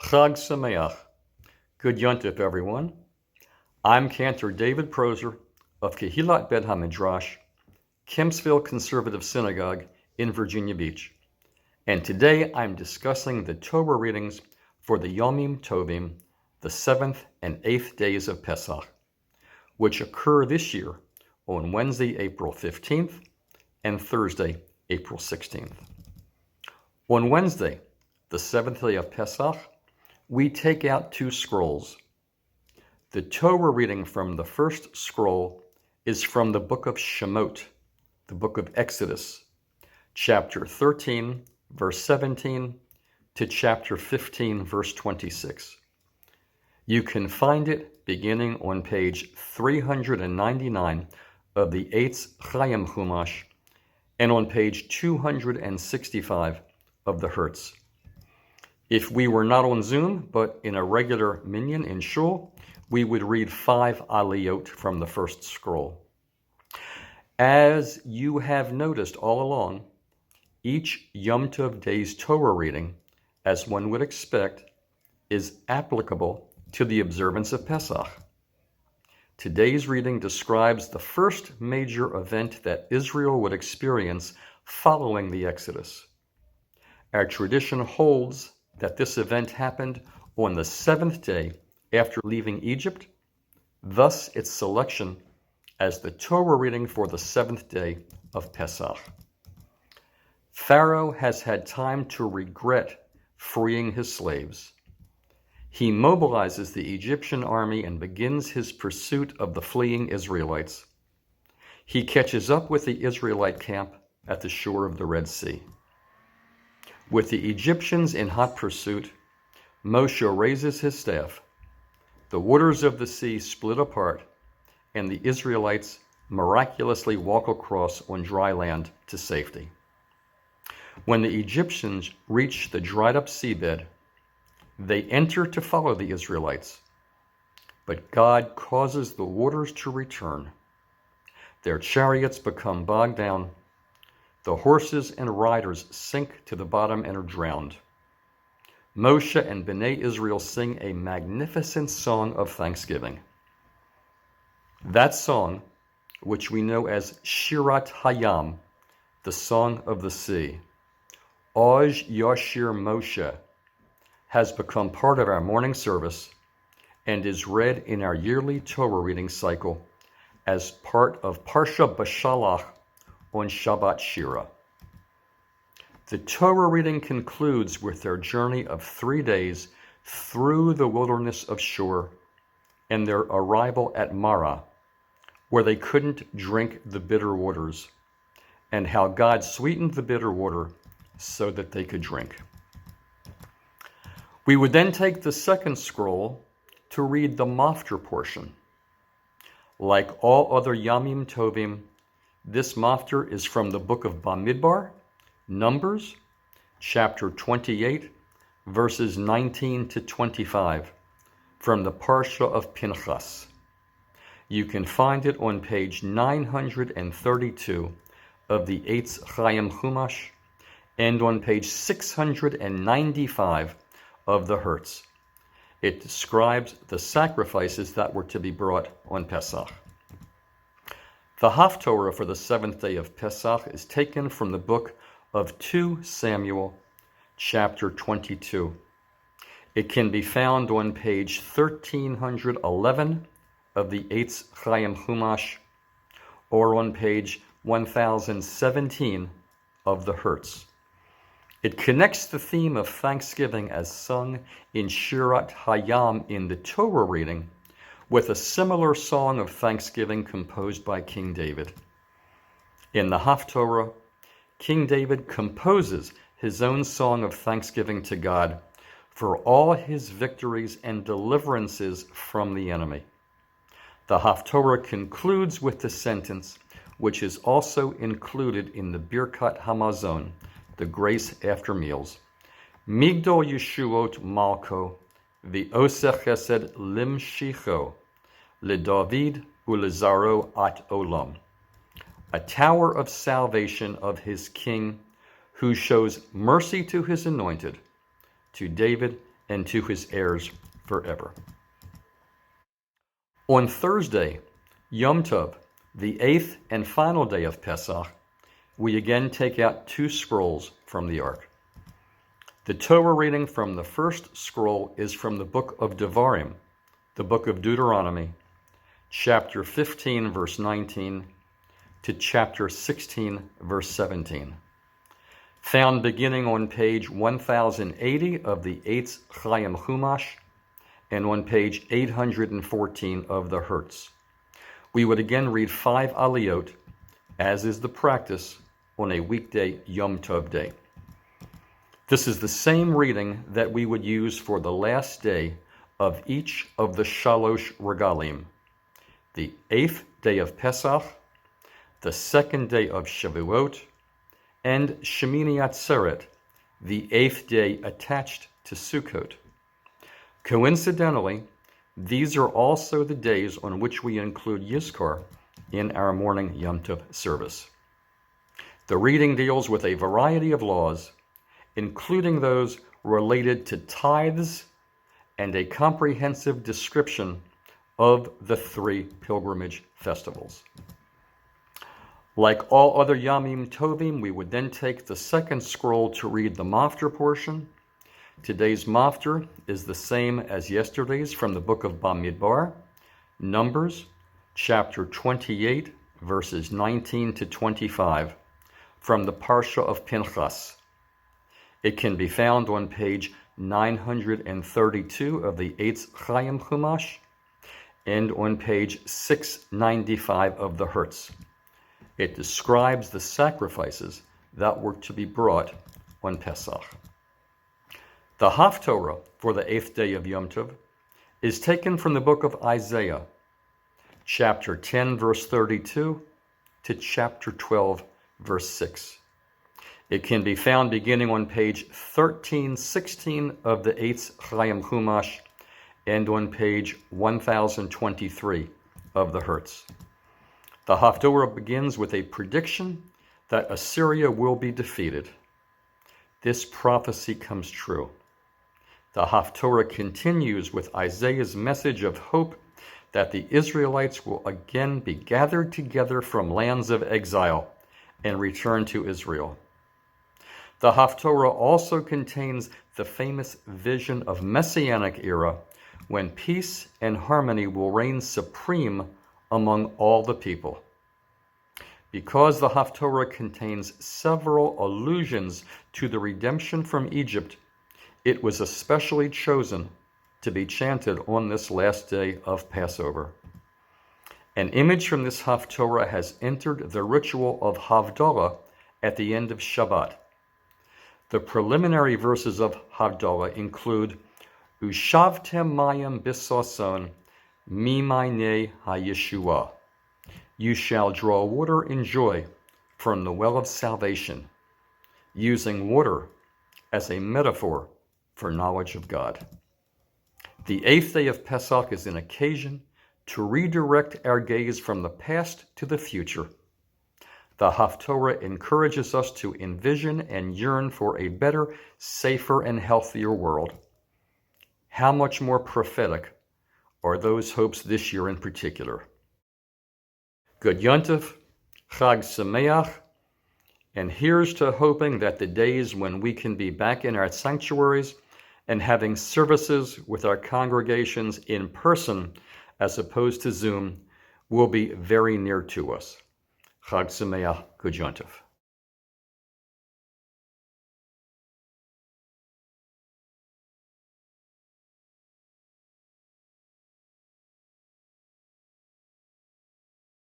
Chag Sameach. Good Yontif, everyone. I'm Cantor David Proser of Kehilat Bet HaMidrash, Kempsville Conservative Synagogue in Virginia Beach. And today I'm discussing the Torah readings for the Yomim Tovim, the 7th and 8th days of Pesach, which occur this year on Wednesday, April 15th and Thursday, April 16th. On Wednesday, the 7th day of Pesach, we take out 2 scrolls. The Torah reading from the first scroll is from the book of Shemot, the book of Exodus, chapter 13, verse 17, to chapter 15, verse 26. You can find it beginning on page 399 of the Eitz Chaim Chumash and on page 265 of the Hertz. If we were not on Zoom, but in a regular minyan in Shul, we would read 5 aliyot from the first scroll. As you have noticed all along, each Yom Tov day's Torah reading, as one would expect, is applicable to the observance of Pesach. Today's reading describes the first major event that Israel would experience following the Exodus. Our tradition holds that this event happened on the 7th day after leaving Egypt, thus its selection as the Torah reading for the 7th day of Pesach. Pharaoh has had time to regret freeing his slaves. He mobilizes the Egyptian army and begins his pursuit of the fleeing Israelites. He catches up with the Israelite camp at the shore of the Red Sea. With the Egyptians in hot pursuit, Moshe raises his staff. The waters of the sea split apart, and the Israelites miraculously walk across on dry land to safety. When the Egyptians reach the dried-up seabed, they enter to follow the Israelites, but God causes the waters to return. Their chariots become bogged down. The horses and riders sink to the bottom and are drowned. Moshe and Bnei Israel sing a magnificent song of thanksgiving. That song, which we know as Shirat Hayam, the Song of the Sea, Oj Yashir Moshe, has become part of our morning service and is read in our yearly Torah reading cycle as part of Parsha Bashalach on Shabbat Shira. The Torah reading concludes with their journey of 3 days through the wilderness of Shur and their arrival at Marah, where they couldn't drink the bitter waters, and how God sweetened the bitter water so that they could drink. We would then take the second scroll to read the Maftir portion. Like all other Yamim Tovim, this Maftir is from the book of Bamidbar, Numbers, chapter 28, verses 19 to 25, from the Parsha of Pinchas. You can find it on page 932 of the Eitz Chaim Chumash and on page 695 of the Hertz. It describes the sacrifices that were to be brought on Pesach. The Haftorah for the 7th day of Pesach is taken from the book of 2 Samuel, chapter 22. It can be found on page 1311 of the Eitz Chaim Chumash or on page 1017 of the Hertz. It connects the theme of thanksgiving as sung in Shirat Hayam in the Torah reading with a similar song of thanksgiving composed by King David. In the Haftorah, King David composes his own song of thanksgiving to God for all his victories and deliverances from the enemy. The Haftorah concludes with the sentence, which is also included in the Birkat Hamazon, the grace after meals. Migdol Yeshuot Malko, v'oseh chesed limshicho, leDavid u'lezaro at olam. A tower of salvation of his king, who shows mercy to his anointed, to David and to his heirs forever. On Thursday, Yom Tov, the 8th and final day of Pesach, we again take out 2 scrolls from the Ark. The Torah reading from the first scroll is from the book of Devarim, the book of Deuteronomy, chapter 15, verse 19, to chapter 16, verse 17. Found beginning on page 1080 of the Eitz Chaim Chumash and on page 814 of the Hertz. We would again read 5 aliyot, as is the practice on a weekday Yom Tov day. This is the same reading that we would use for the last day of each of the Shalosh Regalim, the 8th day of Pesach, the 2nd day of Shavuot, and Shemini Atzeret, the 8th day attached to Sukkot. Coincidentally, these are also the days on which we include Yizkor in our morning Yom Tov service. The reading deals with a variety of laws, including those related to tithes and a comprehensive description of the 3 pilgrimage festivals. Like all other Yamim Tovim, we would then take the second scroll to read the Maftir portion. Today's Maftir is the same as yesterday's from the book of Bamidbar, Numbers, chapter 28, verses 19 to 25, from the Parsha of Pinchas. It can be found on page 932 of the Eitz Chaim Chumash and on page 695 of the Hertz. It describes the sacrifices that were to be brought on Pesach. The Haftorah for the 8th day of Yom Tov is taken from the book of Isaiah, chapter 10, verse 32 to chapter 12, verse 6. It can be found beginning on page 1316 of the Eitz Chaim Chumash and on page 1023 of the Hertz. The Haftorah begins with a prediction that Assyria will be defeated. This prophecy comes true. The Haftorah continues with Isaiah's message of hope that the Israelites will again be gathered together from lands of exile and return to Israel. The Haftorah also contains the famous vision of Messianic era when peace and harmony will reign supreme among all the people. Because the Haftorah contains several allusions to the redemption from Egypt, it was especially chosen to be chanted on this last day of Passover. An image from this Haftorah has entered the ritual of Havdalah at the end of Shabbat. The preliminary verses of Havdalah include Ushavtem mayim bisason mimaynei hayeshua. You shall draw water in joy from the well of salvation, using water as a metaphor for knowledge of God. The 8th day of Pesach is an occasion to redirect our gaze from the past to the future. The Haftorah encourages us to envision and yearn for a better, safer, and healthier world. How much more prophetic are those hopes this year in particular? Good Yom Tov, Chag Sameach, and here's to hoping that the days when we can be back in our sanctuaries and having services with our congregations in person as opposed to Zoom will be very near to us. Chag Sameach, Good Yom Tov.